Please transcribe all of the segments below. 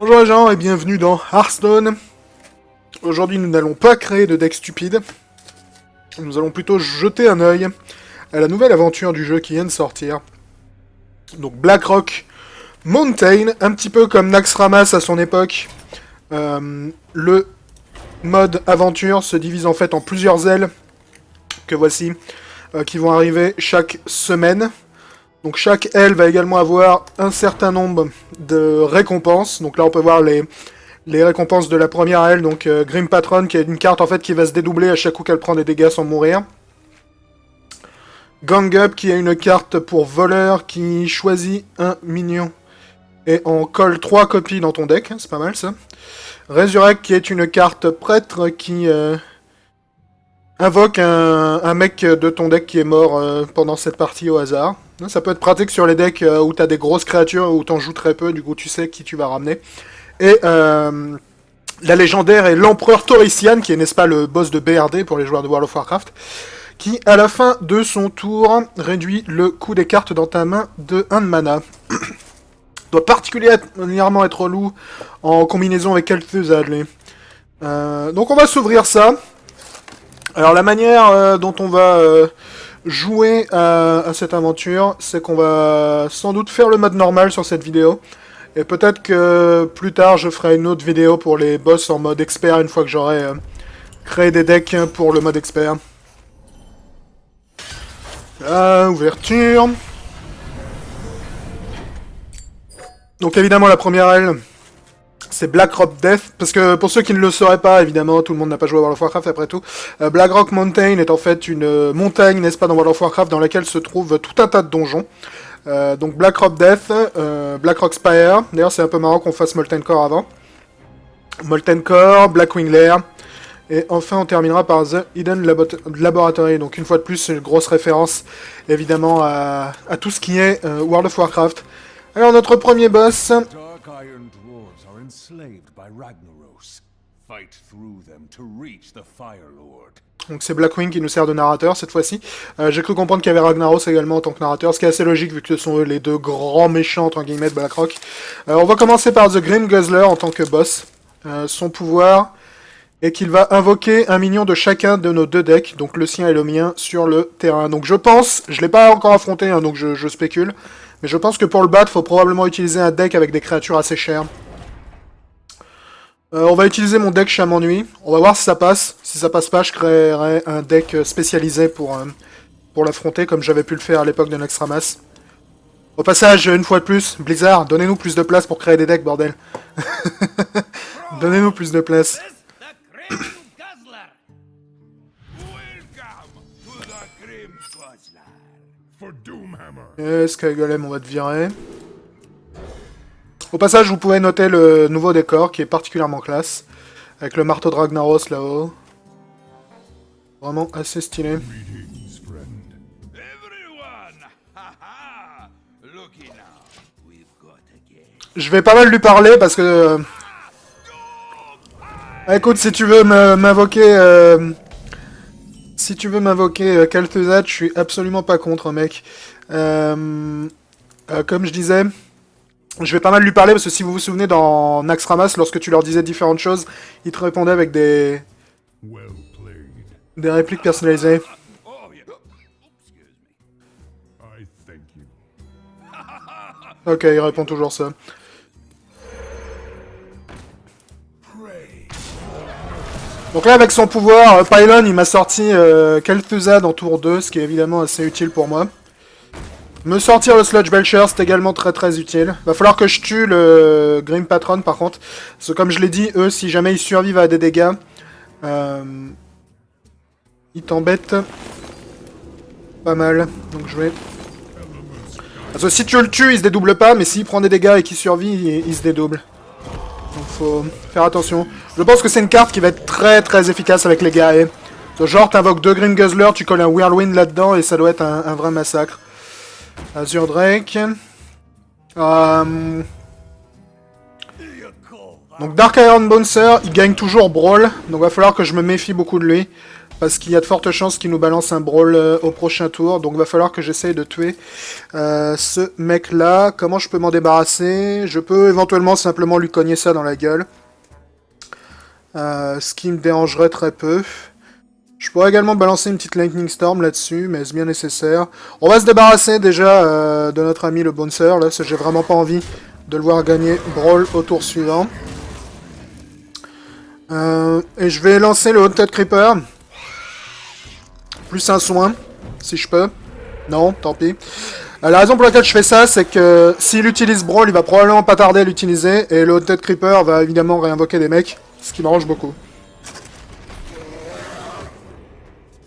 Bonjour les gens et bienvenue dans Hearthstone. Aujourd'hui nous n'allons pas créer de deck stupide. Nous allons plutôt jeter un œil à la nouvelle aventure du jeu qui vient de sortir. Donc Blackrock Mountain, un petit peu comme Naxxramas à son époque. Le mode aventure se divise en fait en plusieurs ailes que voici, qui vont arriver chaque semaine. Donc chaque aile va également avoir un certain nombre de récompenses. Donc là on peut voir les récompenses de la première aile, donc Grim Patron, qui est une carte en fait qui va se dédoubler à chaque coup qu'elle prend des dégâts sans mourir. Gang Up, qui est une carte pour voleur qui choisit un minion et en colle 3 copies dans ton deck, c'est pas mal ça. Resurrect, qui est une carte prêtre qui invoque un mec de ton deck qui est mort pendant cette partie au hasard. Ça peut être pratique sur les decks où t'as des grosses créatures, où t'en joues très peu, du coup tu sais qui tu vas ramener. Et la légendaire est l'Empereur Taurician, qui est, n'est-ce pas, le boss de BRD pour les joueurs de World of Warcraft, qui, à la fin de son tour, réduit le coût des cartes dans ta main de 1 de mana. Doit particulièrement être relou en combinaison avec Kel'Thuzad, lui. Donc on va s'ouvrir ça. Alors la manière dont on va jouer à cette aventure, c'est qu'on va sans doute faire le mode normal sur cette vidéo. Et peut-être que plus tard je ferai une autre vidéo pour les boss en mode expert une fois que j'aurai créé des decks pour le mode expert. Ouverture. Donc évidemment la première aile, c'est Blackrock Death, parce que pour ceux qui ne le sauraient pas, évidemment, tout le monde n'a pas joué à World of Warcraft après tout, Blackrock Mountain est en fait une montagne, n'est-ce pas, dans World of Warcraft, dans laquelle se trouve tout un tas de donjons. Donc Blackrock Death, Blackrock Spire, d'ailleurs c'est un peu marrant qu'on fasse Molten Core avant. Molten Core, Blackwing Lair, et enfin on terminera par The Hidden Laboratory, donc une fois de plus c'est une grosse référence évidemment à tout ce qui est World of Warcraft. Alors notre premier boss... Donc c'est Blackwing qui nous sert de narrateur cette fois-ci. J'ai cru comprendre qu'il y avait Ragnaros également en tant que narrateur, ce qui est assez logique vu que ce sont eux les deux grands méchants entre guillemets de Blackrock. On va commencer par The Grim Guzzler en tant que boss. Son pouvoir est qu'il va invoquer un minion de chacun de nos deux decks, donc le sien et le mien, sur le terrain. Donc je pense, je l'ai pas encore affronté, hein, donc je spécule, mais je pense que pour le battre, il faut probablement utiliser un deck avec des créatures assez chères. On va utiliser mon deck Chaman Nuit. On va voir si ça passe. Si ça passe pas, je créerai un deck spécialisé pour l'affronter, comme j'avais pu le faire à l'époque de Naxxramas. Au passage, une fois de plus, Blizzard, donnez-nous plus de place pour créer des decks, bordel. Donnez-nous plus de place. Sky Golem, on va te virer. Au passage, vous pouvez noter le nouveau décor qui est particulièrement classe, avec le marteau de Ragnaros là-haut. Vraiment assez stylé. Je vais pas mal lui parler parce que... écoute, si tu veux m'invoquer... Si tu veux m'invoquer Kel'Thuzad, je suis absolument pas contre, mec. Comme je disais... Je vais pas mal lui parler parce que si vous vous souvenez dans Naxxramas, lorsque tu leur disais différentes choses, ils te répondaient avec des répliques personnalisées. Ok, il répond toujours ça. Donc là, avec son pouvoir, Pylon, il m'a sorti Kel'Thuzad en tour 2, ce qui est évidemment assez utile pour moi. Me sortir le Sludge Belcher, c'est également très très utile. Va falloir que je tue le Grim Patron par contre. Parce que comme je l'ai dit, eux, si jamais ils survivent à des dégâts, ils t'embêtent pas mal. Donc je vais... Parce que si tu le tues, il se dédouble pas, mais s'il prend des dégâts et qu'il survit, il se dédouble. Donc faut faire attention. Je pense que c'est une carte qui va être très très efficace avec les guerriers. Genre, t'invoques 2 Grim Guzzler, tu colles un Whirlwind là-dedans et ça doit être un vrai massacre. Azure Drake. Donc Dark Iron Bouncer, il gagne toujours Brawl, donc va falloir que je me méfie beaucoup de lui. Parce qu'il y a de fortes chances qu'il nous balance un brawl au prochain tour. Donc va falloir que j'essaye de tuer ce mec-là. Comment je peux m'en débarrasser? Je peux éventuellement simplement lui cogner ça dans la gueule. Ce qui me dérangerait très peu. Je pourrais également balancer une petite Lightning Storm là-dessus, mais est-ce bien nécessaire? On va se débarrasser déjà de notre ami le Bouncer, là, parce que j'ai vraiment pas envie de le voir gagner Brawl au tour suivant. Et je vais lancer le Haunted Creeper. Plus un soin, si je peux. Non, tant pis. La raison pour laquelle je fais ça, c'est que s'il utilise Brawl, il va probablement pas tarder à l'utiliser, et le Haunted Creeper va évidemment réinvoquer des mecs, ce qui m'arrange beaucoup.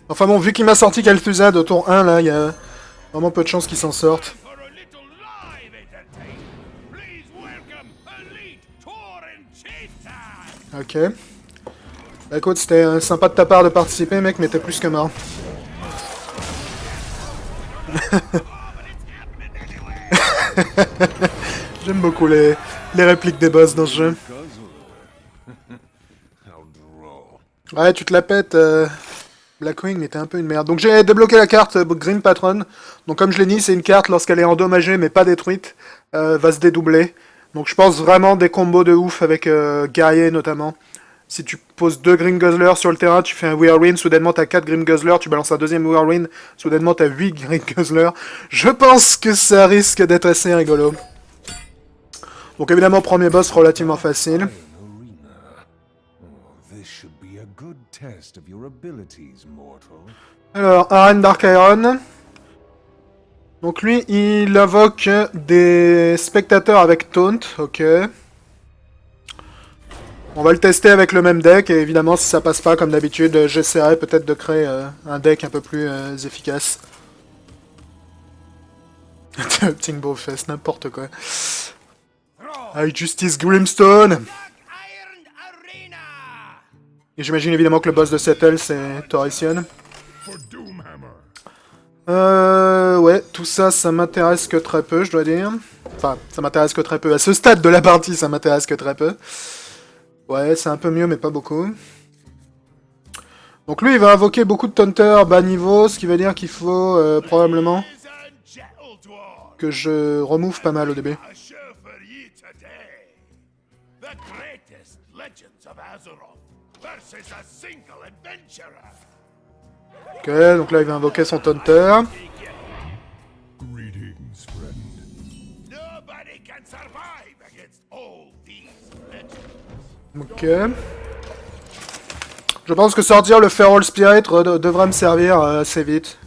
Enfin bon, vu qu'il m'a sorti Kel'Thuzad au tour 1, là, il y a vraiment peu de chances qu'il s'en sorte. Ok. Bah écoute, c'était sympa de ta part de participer, mec, mais t'es plus que mort. J'aime beaucoup les répliques des boss dans ce jeu. Ouais, tu te la pètes, Blackwing, mais t'es un peu une merde. Donc j'ai débloqué la carte Green Patron. Donc comme je l'ai dit, c'est une carte, lorsqu'elle est endommagée mais pas détruite, va se dédoubler. Donc je pense vraiment des combos de ouf avec guerrier notamment. Si tu poses 2 Grim Guzzlers sur le terrain, tu fais un Whirlwind, soudainement t'as 4 Grim Guzzlers, tu balances un deuxième Whirlwind, soudainement t'as 8 Grim Guzzlers. Je pense que ça risque d'être assez rigolo. Donc évidemment, premier boss relativement facile. Alors, Arène Dark Iron. Donc lui, il invoque des spectateurs avec Taunt, ok. On va le tester avec le même deck, et évidemment, si ça passe pas, comme d'habitude, j'essaierai peut-être de créer un deck un peu plus efficace. Tingbo Fest, n'importe quoi. High Justice Grimstone. Et j'imagine évidemment que le boss de Settle, c'est Torison. Ouais, tout ça, ça m'intéresse que très peu, je dois dire. Enfin, ça m'intéresse que très peu. À ce stade de la partie, ça m'intéresse que très peu. Ouais, c'est un peu mieux, mais pas beaucoup. Donc lui, il va invoquer beaucoup de taunters bas niveau, ce qui veut dire qu'il faut probablement que je remove pas mal au début. Ok, donc là, il va invoquer son taunter. Ok. Je pense que sortir le Feral Spirit devrait me servir assez vite.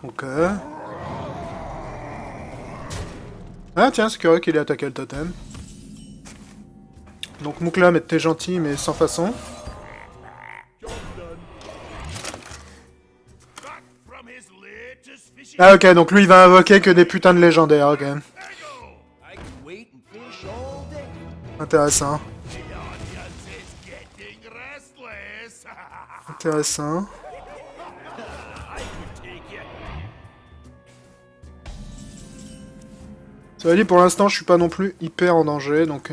Ok. Ah tiens, c'est curieux qu'il ait attaqué le totem. Donc Mukla, mais t'es gentil, mais sans façon. Ah ok, donc lui il va invoquer que des putains de légendaires, ok. Intéressant. Intéressant. Ça dit, pour l'instant je suis pas non plus hyper en danger, donc...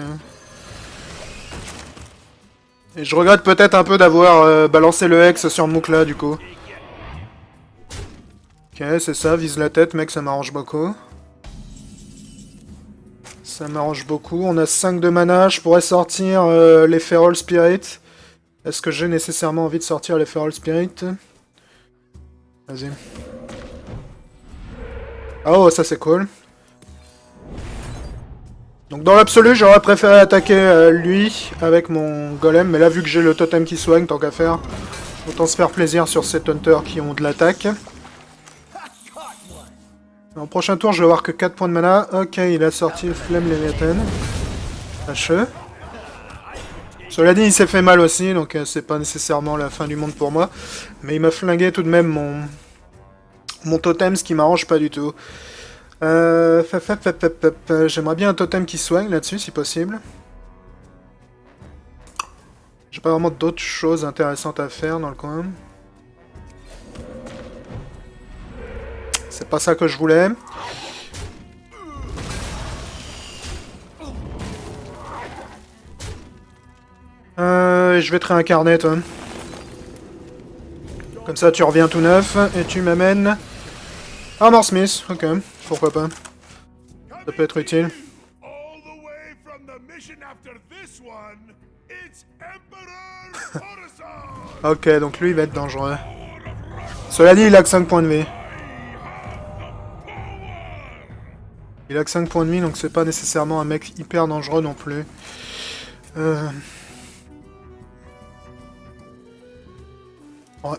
Et je regrette peut-être un peu d'avoir balancé le Hex sur Mukla du coup. Ok, c'est ça, vise la tête, mec, ça m'arrange beaucoup. Ça m'arrange beaucoup. On a 5 de mana, je pourrais sortir les Feral Spirit. Est-ce que j'ai nécessairement envie de sortir les Feral Spirit? Vas-y. Oh, ça c'est cool. Donc dans l'absolu, j'aurais préféré attaquer lui avec mon golem, mais là vu que j'ai le totem qui soigne, tant qu'à faire, autant se faire plaisir sur ces taunters qui ont de l'attaque. En prochain tour, je vais avoir que 4 points de mana. Ok, il a sorti le Flemme Léviathan. HE. Cela dit, il s'est fait mal aussi, donc c'est pas nécessairement la fin du monde pour moi. Mais il m'a flingué tout de même mon totem, ce qui m'arrange pas du tout. J'aimerais bien un totem qui soigne là-dessus, si possible. J'ai pas vraiment d'autres choses intéressantes à faire dans le coin. C'est pas ça que je voulais. Je vais te réincarner, toi. Comme ça, tu reviens tout neuf, et tu m'amènes... Armor Smith, ok, pourquoi pas. Ça peut être utile. Ok, donc lui, il va être dangereux. Cela dit, il a que 5 points de vie. Il a que 5 points de vie, donc c'est pas nécessairement un mec hyper dangereux non plus. Ouais.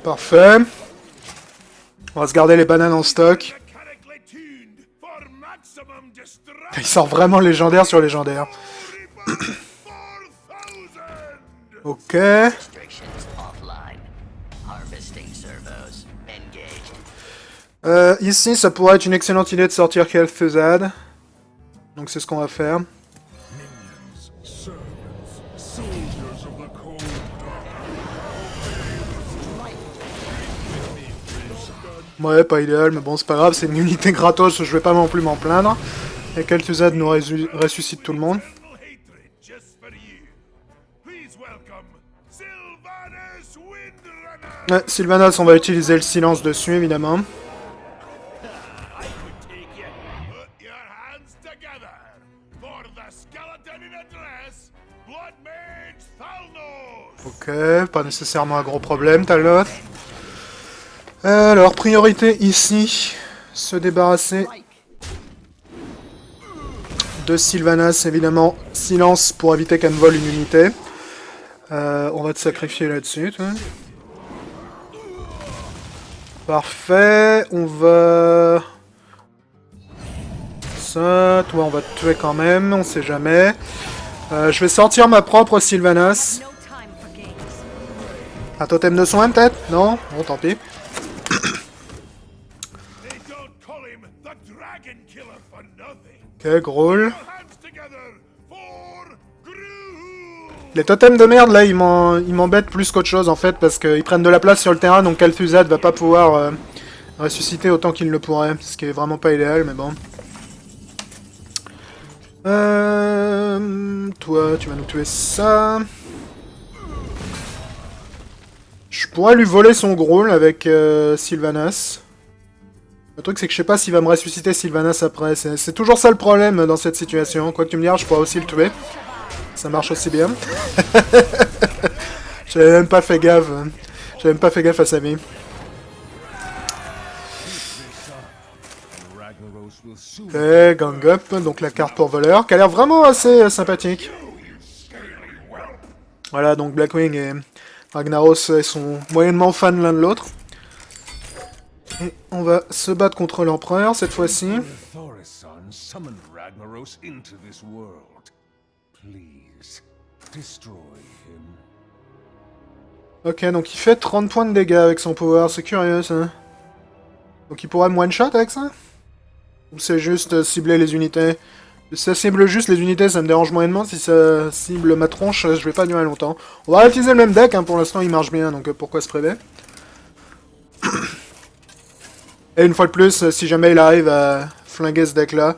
Parfait. On va se garder les bananes en stock. Il sort vraiment légendaire sur légendaire. Ok. Ici, ça pourrait être une excellente idée de sortir Kel'Thuzad. Donc c'est ce qu'on va faire. Ouais, pas idéal, mais bon, c'est pas grave, c'est une unité gratos, je vais pas non plus m'en plaindre. Et Kel'Thuzad nous ressuscite tout le monde. Ouais, Sylvanas, on va utiliser le silence dessus, évidemment. Ok, pas nécessairement un gros problème, Talnoth. Alors, priorité ici, se débarrasser de Sylvanas, évidemment. Silence pour éviter qu'elle me vole une unité. On va te sacrifier là-dessus, toi. Parfait, on va... Ça, toi on va te tuer quand même, on sait jamais. Je vais sortir ma propre Sylvanas. Un totem de soin peut-être? Non? Bon, tant pis. Ok, Growl. Les totems de merde là, ils m'embêtent plus qu'autre chose en fait, parce qu'ils prennent de la place sur le terrain, donc Kel'Thuzad va pas pouvoir ressusciter autant qu'il le pourrait, ce qui est vraiment pas idéal, mais bon. Toi, tu vas nous tuer ça. Je pourrais lui voler son Growl avec Sylvanas. Le truc c'est que je sais pas s'il va me ressusciter Sylvanas après, c'est toujours ça le problème dans cette situation. Quoi que tu me diras, je pourrais aussi le tuer. Ça marche aussi bien. J'avais même pas fait gaffe. J'avais même pas fait gaffe à sa vie. Ok, gang up, donc la carte pour voleur, qui a l'air vraiment assez sympathique. Voilà, donc Blackwing et Ragnaros sont moyennement fans l'un de l'autre. Et on va se battre contre l'empereur cette fois-ci. Ok, donc il fait 30 points de dégâts avec son pouvoir, c'est curieux ça. Donc il pourrait me one-shot avec ça? Ou c'est juste cibler les unités? Si ça cible juste les unités, ça me dérange moyennement. Si ça cible ma tronche, je vais pas durer longtemps. On va utiliser le même deck, hein, pour l'instant il marche bien, donc pourquoi se priver? Et une fois de plus, si jamais il arrive à flinguer ce deck-là,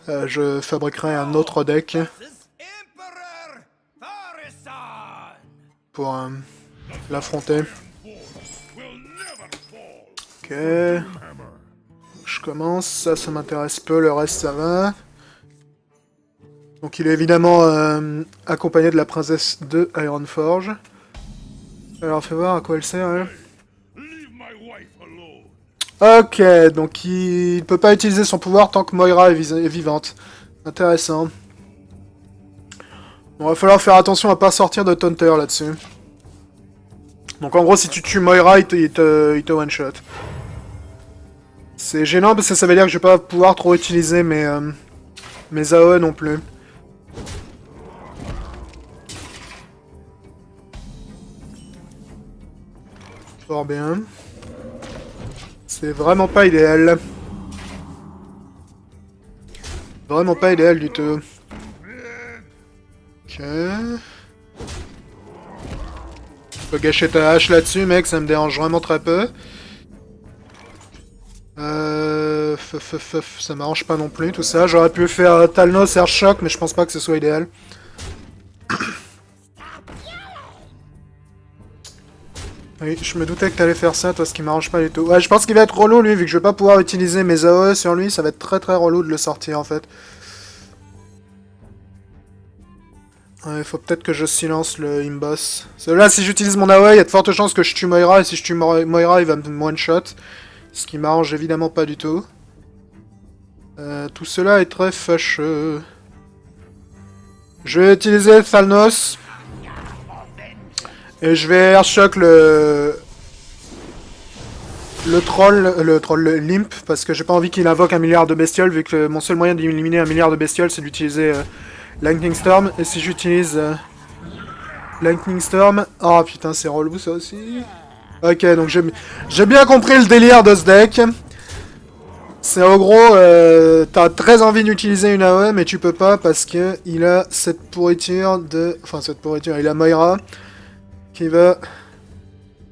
je fabriquerai un autre deck pour l'affronter. Ok. Je commence, ça m'intéresse peu, le reste ça va. Donc il est évidemment accompagné de la princesse de Ironforge. Alors fais voir à quoi elle sert, hein. Ok, donc il peut pas utiliser son pouvoir tant que Moira est vivante. Intéressant. Bon, va falloir faire attention à pas sortir de Taunter là-dessus. Donc en gros, si tu tues Moira, il te one-shot. C'est gênant parce que ça veut dire que je vais pas pouvoir trop utiliser mes AOE non plus. Fort bien. C'est vraiment pas idéal. Vraiment pas idéal du tout. Ok. Tu peux gâcher ta hache là-dessus, mec, ça me dérange vraiment très peu. Ça m'arrange pas non plus tout ça. J'aurais pu faire Talnos, Air Shock, mais je pense pas que ce soit idéal. Oui, je me doutais que t'allais faire ça, toi, ce qui m'arrange pas du tout. Ouais, je pense qu'il va être relou, lui, vu que je vais pas pouvoir utiliser mes AOE sur lui, ça va être très relou de le sortir, en fait. Ouais, faut peut-être que je silence le Imboss. Parce que là, si j'utilise mon AOE, il y a de fortes chances que je tue Moira, et si je tue Moira, il va me one-shot. Ce qui m'arrange évidemment pas du tout. Tout cela est très fâcheux. Je vais utiliser Thalnos. Et je vais airshock le limp, parce que j'ai pas envie qu'il invoque 1 milliard de bestioles, vu que mon seul moyen d'éliminer 1 milliard de bestioles, c'est d'utiliser Lightning Storm. Et si j'utilise Lightning Storm... Oh putain, c'est relou ça aussi. Ok, donc j'ai bien compris le délire de ce deck. C'est en gros, t'as très envie d'utiliser une AOE, mais tu peux pas parce que il a cette pourriture de... Enfin, cette pourriture, il a Moira qui va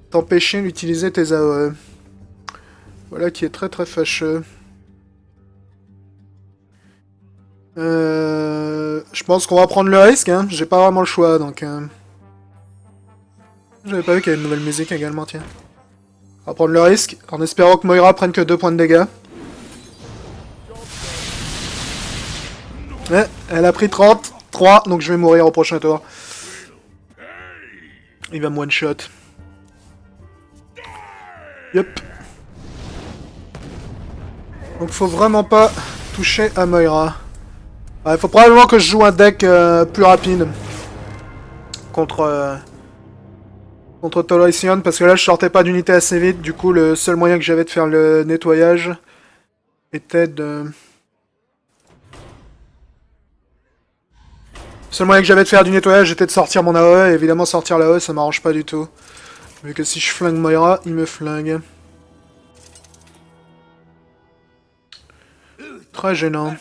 t'empêcher d'utiliser tes AOE. Voilà qui est très fâcheux. Je pense qu'on va prendre le risque, hein. J'ai pas vraiment le choix, donc... J'avais pas vu qu'il y avait une nouvelle musique également, tiens. On va prendre le risque, en espérant que Moira prenne que 2 points de dégâts. Ouais, elle a pris 33, donc je vais mourir au prochain tour. Il va me one-shot. Yup. Donc faut vraiment pas toucher à Moira. Il faut probablement que je joue un deck plus rapide. Contre Tolration, parce que là je sortais pas d'unité assez vite. Du coup le seul moyen que j'avais de faire le nettoyage était de... Le seul moyen que j'avais de faire du nettoyage était de sortir mon AOE, et évidemment sortir l'AOE ça m'arrange pas du tout. Vu que si je flingue Moira, il me flingue. Très gênant.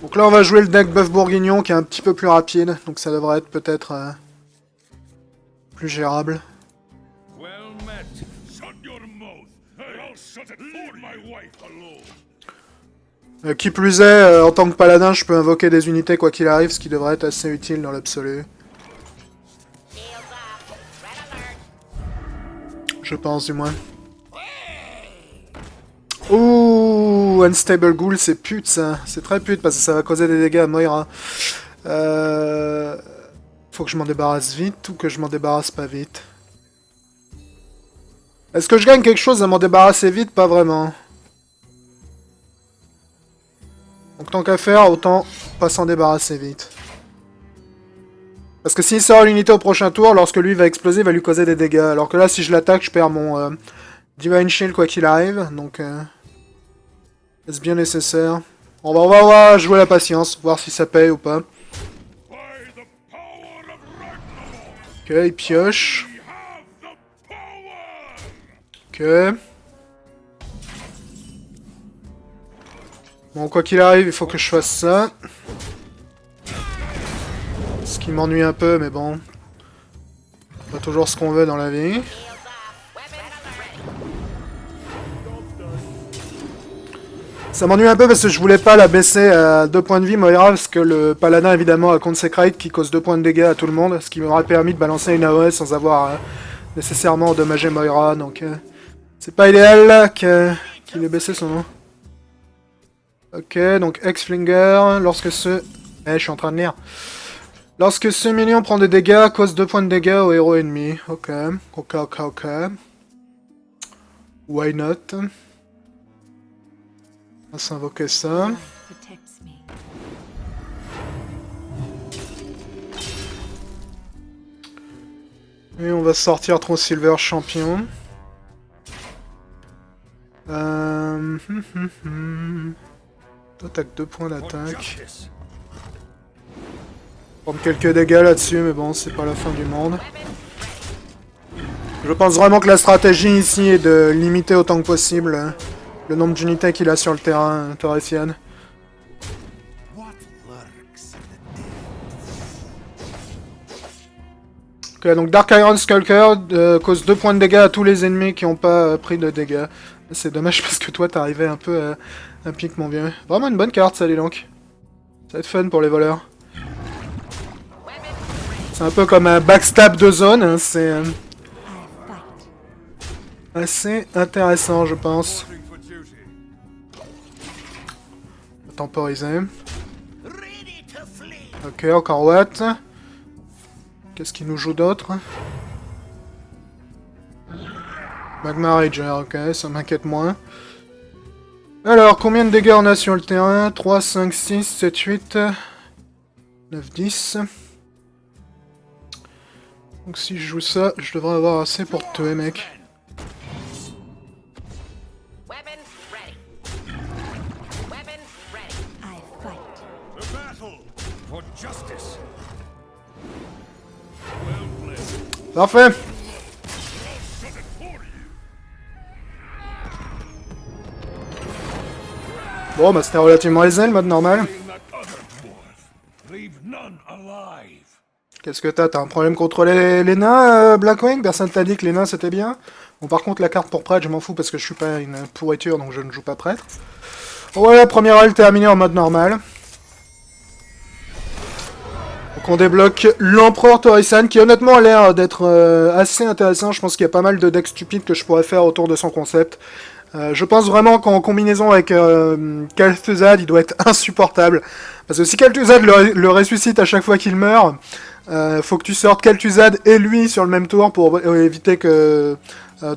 Donc là on va jouer le deck Bœuf Bourguignon qui est un petit peu plus rapide, donc ça devrait être peut-être plus gérable. Qui plus est, en tant que paladin, je peux invoquer des unités quoi qu'il arrive, ce qui devrait être assez utile dans l'absolu. Je pense du moins. Ouh, Unstable Ghoul, c'est pute ça. C'est très pute parce que ça va causer des dégâts à Moira. Faut que je m'en débarrasse vite ou que je m'en débarrasse pas vite. Est-ce que je gagne quelque chose à m'en débarrasser vite? Pas vraiment. Donc tant qu'à faire, autant pas s'en débarrasser vite. Parce que s'il sort l'unité au prochain tour, lorsque lui va exploser, il va lui causer des dégâts. Alors que là, si je l'attaque, je perds mon Divine Shield quoi qu'il arrive. Donc, est-ce bien nécessaire? On va jouer la patience, voir si ça paye ou pas. Ok, il pioche. Ok. Bon, quoi qu'il arrive, il faut que je fasse ça. Ce qui m'ennuie un peu, mais bon. Pas toujours ce qu'on veut dans la vie. Ça m'ennuie un peu parce que je voulais pas la baisser à 2 points de vie, Moira, parce que le paladin évidemment a Consecrate qui cause 2 points de dégâts à tout le monde, ce qui m'aurait permis de balancer une AOE sans avoir nécessairement endommagé Moira, donc c'est pas idéal qu'il ait baissé son nom. Ok, donc X-Flinger, lorsque ce... je suis en train de lire. Lorsque ce minion prend des dégâts, cause 2 points de dégâts au héros ennemi. Ok. Why not? On va s'invoquer ça. Et on va sortir Tron Silver champion. Attaque 2 points d'attaque. Prendre quelques dégâts là-dessus, mais bon, c'est pas la fin du monde. Je pense vraiment que la stratégie ici est de limiter autant que possible le nombre d'unités qu'il a sur le terrain, Torrefian. Ok, donc Dark Iron Skulker cause 2 points de dégâts à tous les ennemis qui n'ont pas pris de dégâts. C'est dommage parce que toi t'arrivais un peu à pic, mon vieux. Vraiment une bonne carte, ça, dis donc. Ça va être fun pour les voleurs. C'est un peu comme un backstab de zone, hein, c'est assez intéressant, je pense. Temporiser. Ok, encore what? Qu'est-ce qu'il nous joue d'autre? Magma Rager, ok, ça m'inquiète moins. Alors, combien de dégâts on a sur le terrain? 3, 5, 6, 7, 8, 9, 10. Donc si je joue ça, je devrais avoir assez pour te tuer, mec. Parfait. Bon, bah c'était relativement aisé, le mode normal. Qu'est-ce que t'as? T'as un problème contre les nains, Blackwing? Personne t'a dit que les nains c'était bien? Bon, par contre, la carte pour prêtre, je m'en fous parce que je suis pas une pourriture, donc je ne joue pas prêtre. Voilà, première rôle terminée en mode normal. Donc on débloque l'Empereur Torisan, qui honnêtement a l'air d'être assez intéressant. Je pense qu'il y a pas mal de decks stupides que je pourrais faire autour de son concept. Je pense vraiment qu'en combinaison avec Kel'Thuzad, il doit être insupportable. Parce que si Kel'Thuzad le ressuscite à chaque fois qu'il meurt, faut que tu sortes Kel'Thuzad et lui sur le même tour pour éviter que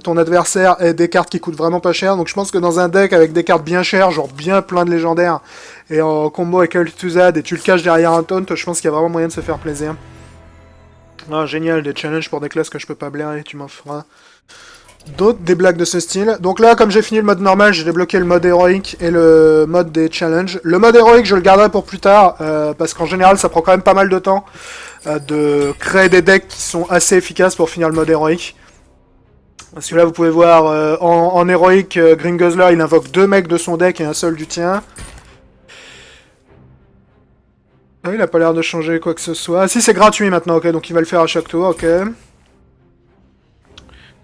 ton adversaire ait des cartes qui coûtent vraiment pas cher. Donc je pense que dans un deck avec des cartes bien chères, genre bien plein de légendaires, et en combo avec Kel'Thuzad et tu le caches derrière un taunt, je pense qu'il y a vraiment moyen de se faire plaisir. Ah, génial, des challenges pour des classes que je peux pas blairer, tu m'en feras d'autres, des blagues de ce style. Donc là, comme j'ai fini le mode normal, j'ai débloqué le mode héroïque et le mode des challenges. Le mode héroïque, je le garderai pour plus tard, parce qu'en général, ça prend quand même pas mal de temps de créer des decks qui sont assez efficaces pour finir le mode héroïque. Parce que là, vous pouvez voir, en héroïque, Green Guzzler, il invoque 2 mecs de son deck et un seul du tien. Ah, il a pas l'air de changer quoi que ce soit. Ah, si, c'est gratuit maintenant, ok, donc il va le faire à chaque tour, ok.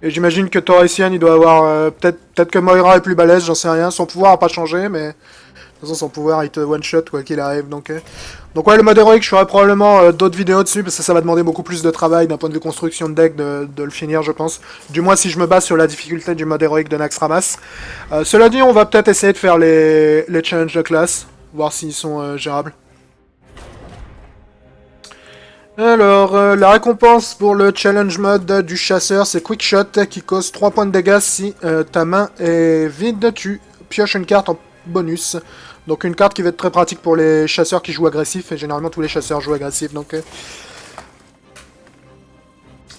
Et j'imagine que Torresian, il doit avoir... peut-être que Moira est plus balèze, j'en sais rien. Son pouvoir n'a pas changé, mais... De toute façon, son pouvoir, il te one-shot, quoi qu'il arrive, donc... Donc ouais, le mode héroïque, je ferai probablement d'autres vidéos dessus, parce que ça va demander beaucoup plus de travail d'un point de vue construction de deck de le finir, je pense. Du moins, si je me base sur la difficulté du mode héroïque de Naxxramas. Cela dit, on va peut-être essayer de faire les challenges de classe, voir s'ils sont gérables. Alors, la récompense pour le challenge mode du chasseur, c'est Quick Shot, qui cause 3 points de dégâts si ta main est vide, tu pioches une carte en bonus. Donc une carte qui va être très pratique pour les chasseurs qui jouent agressif, et généralement tous les chasseurs jouent agressif, donc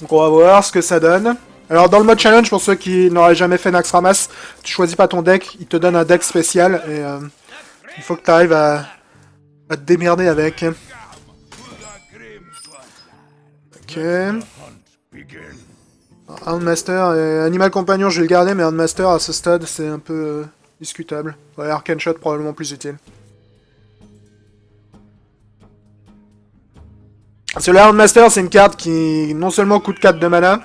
on va voir ce que ça donne. Alors dans le mode challenge, pour ceux qui n'auraient jamais fait Naxxramas, tu choisis pas ton deck, il te donne un deck spécial, et il faut que tu arrives à te démerder avec. Ok. Houndmaster et Animal Compagnon, je vais le garder, mais Houndmaster à ce stade, c'est un peu discutable. Ouais, Arcane Shot probablement plus utile. Celui-là, Houndmaster, c'est une carte qui non seulement coûte 4 de mana,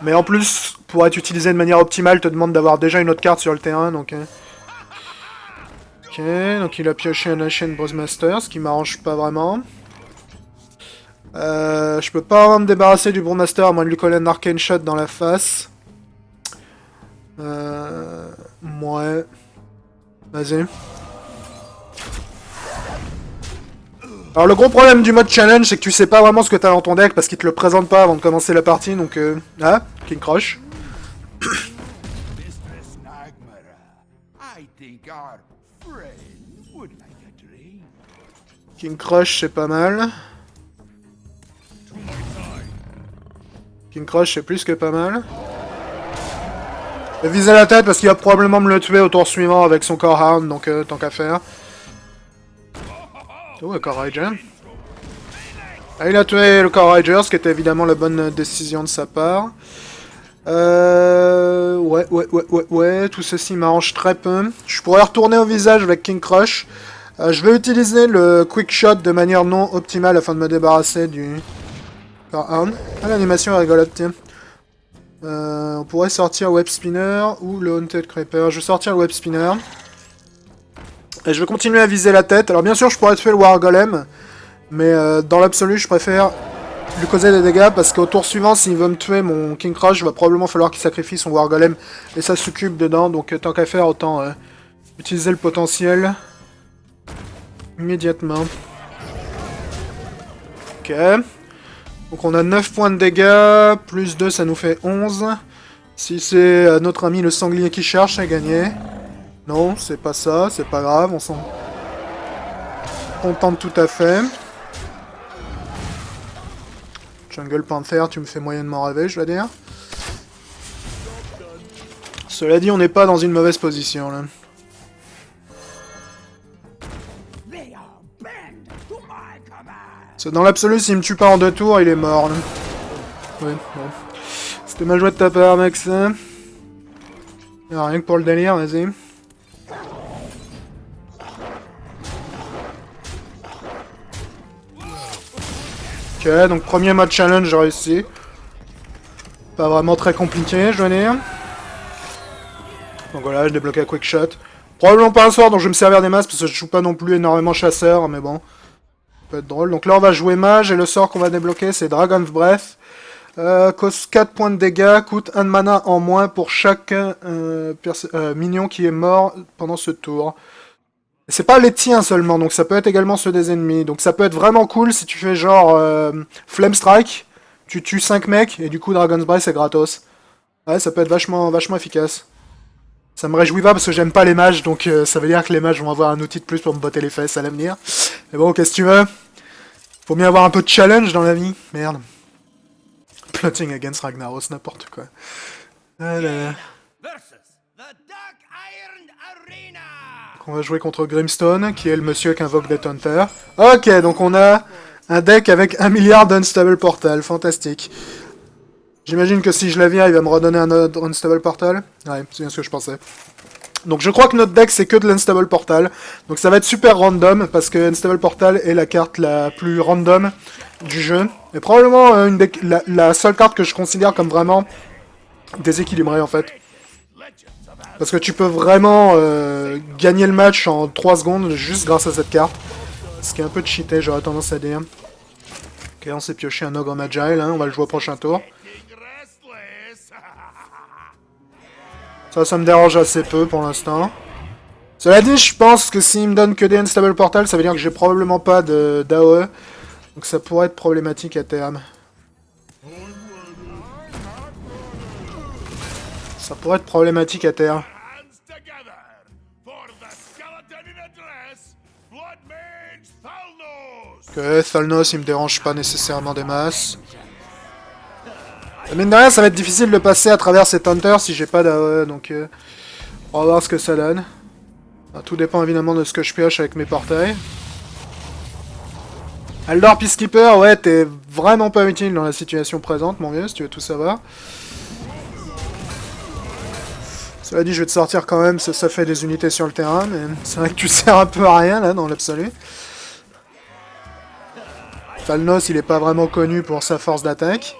mais en plus, pour être utilisée de manière optimale, te demande d'avoir déjà une autre carte sur le terrain, donc... Ok, donc il a pioché un Ancient Brewmaster, ce qui m'arrange pas vraiment. Je peux pas vraiment me débarrasser du Brewmaster à moins de lui coller un Arcane Shot dans la face. Ouais. Vas-y. Alors le gros problème du mode challenge, c'est que tu sais pas vraiment ce que t'as dans ton deck parce qu'il te le présente pas avant de commencer la partie, donc ah, King Crush. King Crush, c'est pas mal. King Crush, c'est plus que pas mal. Je vais viser la tête parce qu'il va probablement me le tuer au tour suivant avec son Core Hound, donc tant qu'à faire. Oh, le Core Rager. Ah, il a tué le Core Rager, ce qui était évidemment la bonne décision de sa part. Ouais, tout ceci m'arrange très peu. Je pourrais retourner au visage avec King Crush. Je vais utiliser le Quick Shot de manière non optimale afin de me débarrasser du par Arn. Ah, l'animation est rigolote, tiens. On pourrait sortir Web Spinner ou le Haunted Creeper. Je vais sortir le Web Spinner. Et je vais continuer à viser la tête. Alors bien sûr, je pourrais tuer le War Golem. Mais dans l'absolu, je préfère lui causer des dégâts. Parce qu'au tour suivant, s'il veut me tuer mon King Crush, il va probablement falloir qu'il sacrifie son War Golem et sa succube dedans. Donc tant qu'à faire, autant utiliser le potentiel immédiatement. Ok. Donc on a 9 points de dégâts, plus 2 ça nous fait 11. Si c'est notre ami le sanglier qui cherche, à gagner. Non, c'est pas ça, c'est pas grave, on s'en contente tout à fait. Jungle Panther, tu me fais moyennement rêver, je dois dire. Cela dit, on n'est pas dans une mauvaise position là. Dans l'absolu, s'il me tue pas en 2 tours, il est mort. Là. Oui, bon. C'était mal joué de ta part, Max. Alors, rien que pour le délire, vas-y. Ok, donc premier match challenge réussi. Pas vraiment très compliqué, je veux dire. Donc voilà, je débloqué un quick shot. Probablement pas un soir, donc je vais me servir des masses, parce que je joue pas non plus énormément chasseur, mais bon. Peut être drôle. Donc là on va jouer mage et le sort qu'on va débloquer c'est Dragon's Breath. Cause 4 points de dégâts, coûte 1 de mana en moins pour chaque minion qui est mort pendant ce tour. C'est pas les tiens seulement, donc ça peut être également ceux des ennemis. Donc ça peut être vraiment cool si tu fais genre Flame Strike, tu tues 5 mecs et du coup Dragon's Breath c'est gratos. Ouais, ça peut être vachement efficace. Ça me réjouit pas parce que j'aime pas les mages, donc ça veut dire que les mages vont avoir un outil de plus pour me botter les fesses à l'avenir. Mais bon, qu'est-ce que tu veux? Faut bien avoir un peu de challenge dans la vie. Merde. Plotting against Ragnaros, n'importe quoi. Ah là là. Donc on va jouer contre Grimstone, qui est le monsieur qui invoque des Hunters. Ok, donc on a un deck avec 1 milliard d'Unstable Portal. Fantastique. J'imagine que si je la viens, il va me redonner un autre Unstable Portal. Ouais, c'est bien ce que je pensais. Donc je crois que notre deck c'est que de l'Unstable Portal. Donc ça va être super random, parce que Unstable Portal est la carte la plus random du jeu. Et probablement la seule carte que je considère comme vraiment déséquilibrée en fait. Parce que tu peux vraiment gagner le match en 3 secondes juste grâce à cette carte. Ce qui est un peu cheaté, j'aurais tendance à dire. Ok, on s'est pioché un ogre Magile, hein, on va le jouer au prochain tour. Ça me dérange assez peu pour l'instant. Cela dit, je pense que s'il me donne que des Unstable Portal, ça veut dire que j'ai probablement pas d'AOE. Donc ça pourrait être problématique à terme. Ça pourrait être problématique à terme. Ok, Thalnos il me dérange pas nécessairement des masses. Mine de rien, ça va être difficile de passer à travers cet Hunter si j'ai pas d'AOE, donc on va voir ce que ça donne. Tout dépend évidemment de ce que je pioche avec mes portails. Aldor Peacekeeper, ouais, t'es vraiment pas utile dans la situation présente, mon vieux, si tu veux tout savoir. Cela dit, je vais te sortir quand même, ça fait des unités sur le terrain, mais c'est vrai que tu sers un peu à rien, là, dans l'absolu. Thalnos, il est pas vraiment connu pour sa force d'attaque.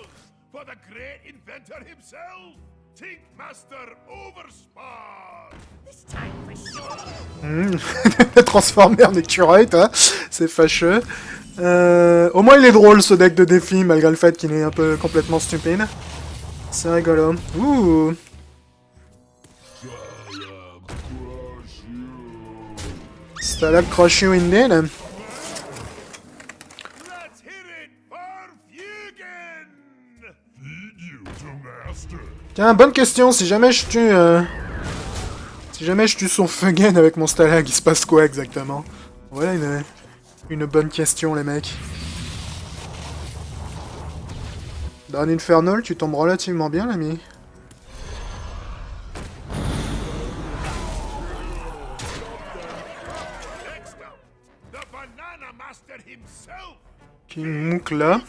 Transformé en écureuil, toi. C'est fâcheux. Au moins, il est drôle, ce deck de défi, malgré le fait qu'il est un peu complètement stupide. C'est rigolo. Ouh. Stalag Crush You indeed. Tiens, bonne question, si jamais je tue... Si jamais je tue son Fugen avec mon Stalag, il se passe quoi exactement? Voilà une bonne question, les mecs. Dans Infernal, tu tombes relativement bien, l'ami. King Mook là.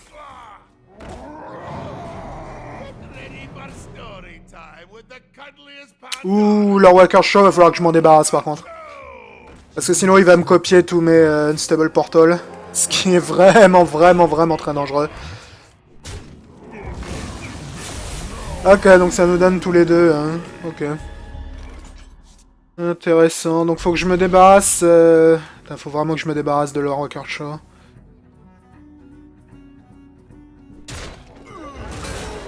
Ouh, leur Walker Show, va falloir que je m'en débarrasse par contre. Parce que sinon il va me copier tous mes Unstable Portal. Ce qui est vraiment très dangereux. Ok, donc ça nous donne tous les deux, hein. Ok. Intéressant. Donc faut que je me débarrasse... Putain, faut vraiment que je me débarrasse de leur Rocker Show.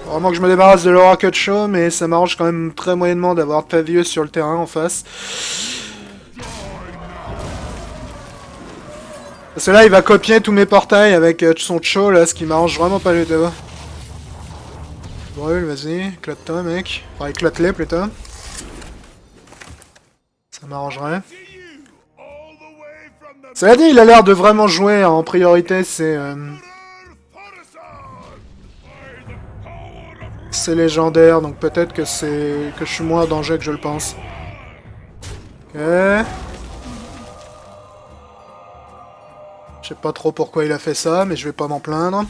Vraiment que je me débarrasse de leur Rocket Show, mais ça m'arrange quand même très moyennement d'avoir Pavieux sur le terrain en face. Parce que là, il va copier tous mes portails avec son show, là, ce qui m'arrange vraiment pas le tout. Brûle, vas-y, éclate-toi, mec. Enfin, éclate-les, plutôt. Ça m'arrangerait. Cela dit, il a l'air de vraiment jouer en priorité, c'est légendaire, donc peut-être que je suis moins en danger que je le pense. Ok. Je sais pas trop pourquoi il a fait ça, mais je vais pas m'en plaindre.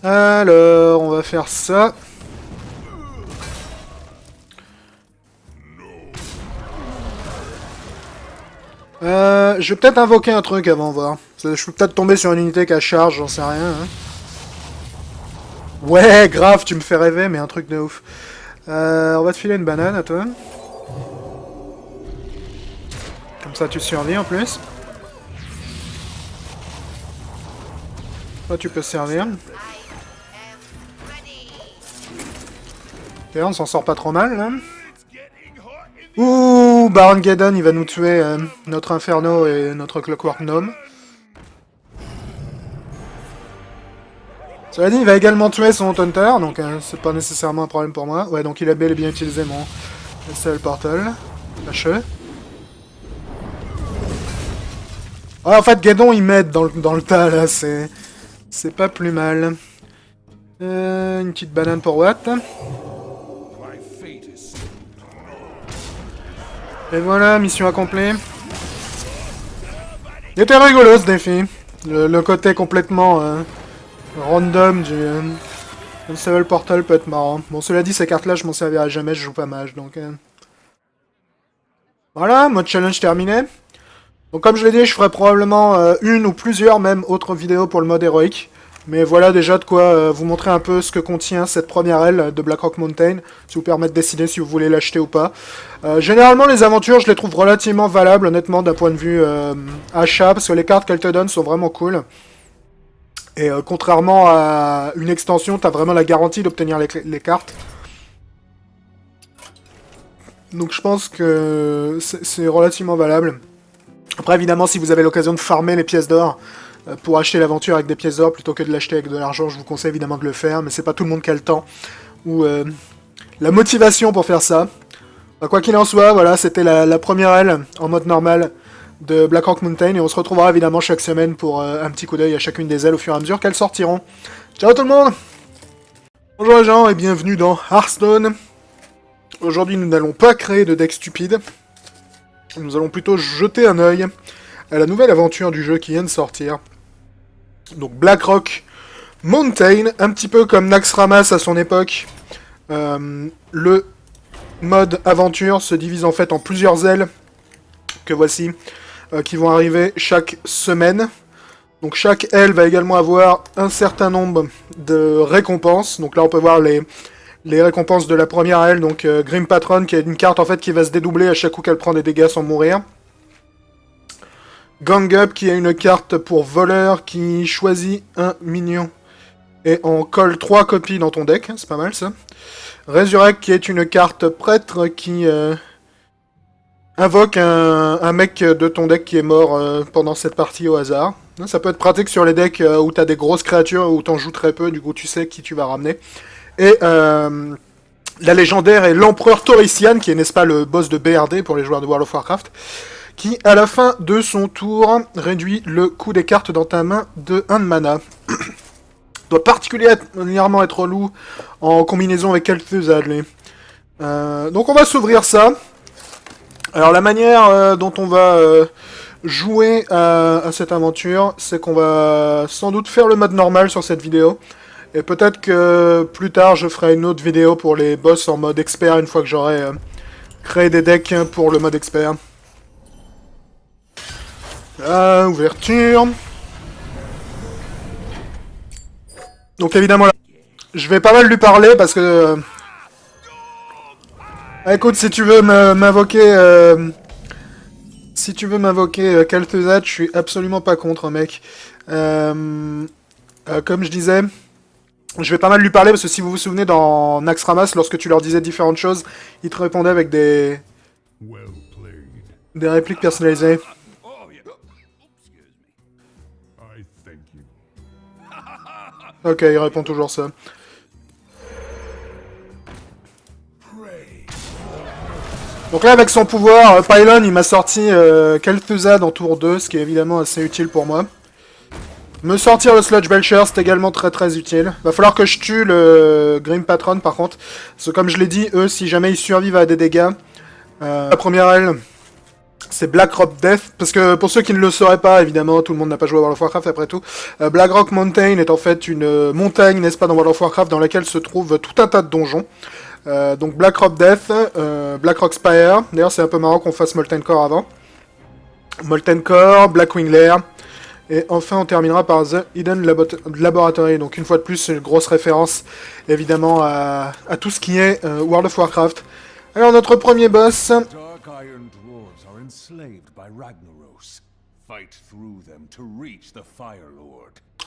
Alors, on va faire ça. Je vais peut-être invoquer un truc avant, voir. Je peux peut-être tomber sur une unité qui a charge, j'en sais rien. Hein. Ouais, grave, tu me fais rêver, mais un truc de ouf. On va te filer une banane à toi. Comme ça, tu survis en plus. Toi, tu peux servir. Ok, on s'en sort pas trop mal, là. Ouh, Baron Geddon, il va nous tuer notre Inferno et notre Clockwork Gnome. Cela dit, il va également tuer son Taunter, donc c'est pas nécessairement un problème pour moi. Ouais, donc il a bel et bien utilisé mon seul portal. Lâche-le. Ah, en fait, Geddon, il m'aide dans le tas, là, c'est pas plus mal. Une petite banane pour Watt. Et voilà, mission accomplie. Il était rigolo ce défi. Le côté complètement random du Sevel Portal peut être marrant. Bon, cela dit, ces cartes-là, je m'en servirai jamais, je joue pas mage, donc... Voilà, mode challenge terminé. Donc comme je l'ai dit, je ferai probablement une ou plusieurs même autres vidéos pour le mode héroïque. Mais voilà déjà de quoi vous montrer un peu ce que contient cette première aile de Blackrock Mountain, si vous permet de décider si vous voulez l'acheter ou pas. Généralement les aventures je les trouve relativement valables honnêtement d'un point de vue achat, parce que les cartes qu'elles te donnent sont vraiment cool. Et contrairement à une extension, tu as vraiment la garantie d'obtenir les cartes. Donc je pense que c'est relativement valable. Après évidemment si vous avez l'occasion de farmer les pièces d'or, pour acheter l'aventure avec des pièces d'or plutôt que de l'acheter avec de l'argent, je vous conseille évidemment de le faire, mais c'est pas tout le monde qui a le temps ou la motivation pour faire ça. Enfin, quoi qu'il en soit, voilà, c'était la première aile en mode normal de Blackrock Mountain, et on se retrouvera évidemment chaque semaine pour un petit coup d'œil à chacune des ailes au fur et à mesure qu'elles sortiront. Ciao tout le monde! Bonjour les gens et bienvenue dans Hearthstone. Aujourd'hui nous n'allons pas créer de deck stupide, nous allons plutôt jeter un œil à la nouvelle aventure du jeu qui vient de sortir. Donc Blackrock Mountain, un petit peu comme Naxxramas à son époque. Le mode aventure se divise en fait en plusieurs ailes, que voici, qui vont arriver chaque semaine. Donc chaque aile va également avoir un certain nombre de récompenses. Donc là on peut voir les récompenses de la première aile, donc Grim Patron, qui est une carte en fait qui va se dédoubler à chaque coup qu'elle prend des dégâts sans mourir. Gang Up, qui est une carte pour voleur qui choisit un minion et en colle 3 copies dans ton deck, c'est pas mal ça. Resurrect, qui est une carte prêtre qui invoque un mec de ton deck qui est mort pendant cette partie au hasard. Ça peut être pratique sur les decks où t'as des grosses créatures, où t'en joues très peu, du coup tu sais qui tu vas ramener. Et la légendaire est l'Empereur Taurician, qui est, n'est-ce pas, le boss de BRD pour les joueurs de World of Warcraft, qui, à la fin de son tour, réduit le coût des cartes dans ta main de 1 de mana. Doit particulièrement être relou en combinaison avec quelques alliés. Donc on va s'ouvrir ça. Alors la manière dont on va jouer à cette aventure, c'est qu'on va sans doute faire le mode normal sur cette vidéo. Et peut-être que plus tard je ferai une autre vidéo pour les boss en mode expert une fois que j'aurai créé des decks pour le mode expert. Ouverture. Donc évidemment Je vais pas mal lui parler parce que... écoute, si tu veux m'invoquer... Si tu veux m'invoquer Kel'Thuzad, je suis absolument pas contre, mec. Comme je disais, je vais pas mal lui parler parce que si vous vous souvenez dans Naxxramas, lorsque tu leur disais différentes choses, ils te répondaient avec des répliques personnalisées. Ok, il répond toujours ça. Donc là, avec son pouvoir, Pylon, il m'a sorti Kel'Thuzad en tour 2, ce qui est évidemment assez utile pour moi. Me sortir le Sludge Belcher, c'est également très utile. Va falloir que je tue le Grim Patron, par contre. Parce que comme je l'ai dit, eux, si jamais ils survivent à des dégâts... la première aile, c'est Blackrock Death. Parce que pour ceux qui ne le sauraient pas, évidemment, tout le monde n'a pas joué à World of Warcraft après tout. Blackrock Mountain est en fait une montagne, n'est-ce pas, dans World of Warcraft, dans laquelle se trouve tout un tas de donjons. Donc Blackrock Death, Blackrock Spire. D'ailleurs, c'est un peu marrant qu'on fasse Molten Core avant. Molten Core, Blackwing Lair. Et enfin, on terminera par The Hidden Laboratory. Donc, une fois de plus, c'est une grosse référence, évidemment, à tout ce qui est World of Warcraft. Alors, notre premier boss...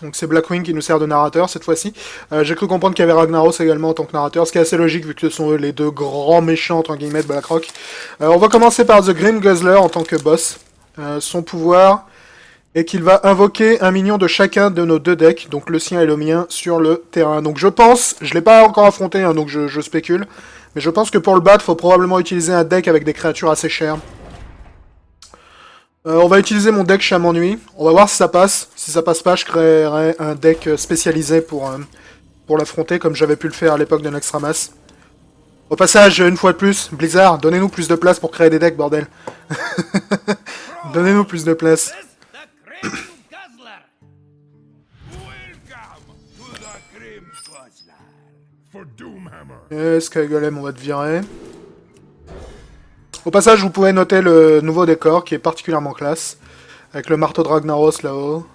Donc, c'est Blackwing qui nous sert de narrateur, cette fois-ci. J'ai cru comprendre qu'il y avait Ragnaros également en tant que narrateur, ce qui est assez logique, vu que ce sont eux les deux grands méchants, entre guillemets, de Blackrock. On va commencer par The Grim Guzzler en tant que boss. Son pouvoir... et qu'il va invoquer un minion de chacun de nos deux decks, donc le sien et le mien, sur le terrain. Donc je pense, je l'ai pas encore affronté, hein, donc je spécule, mais je pense que pour le battre, il faut probablement utiliser un deck avec des créatures assez chères. On va utiliser mon deck Chaman Nuit, on va voir si ça passe. Si ça passe pas, je créerai un deck spécialisé pour l'affronter, comme j'avais pu le faire à l'époque de Naxxramas. Au passage, une fois de plus, Blizzard, donnez-nous plus de place pour créer des decks, bordel. Donnez-nous plus de place. Et Sky Golem, on va te virer. Au passage, vous pouvez noter le nouveau décor qui est particulièrement classe. Avec le marteau de Ragnaros là-haut.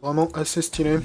Vraiment assez stylé.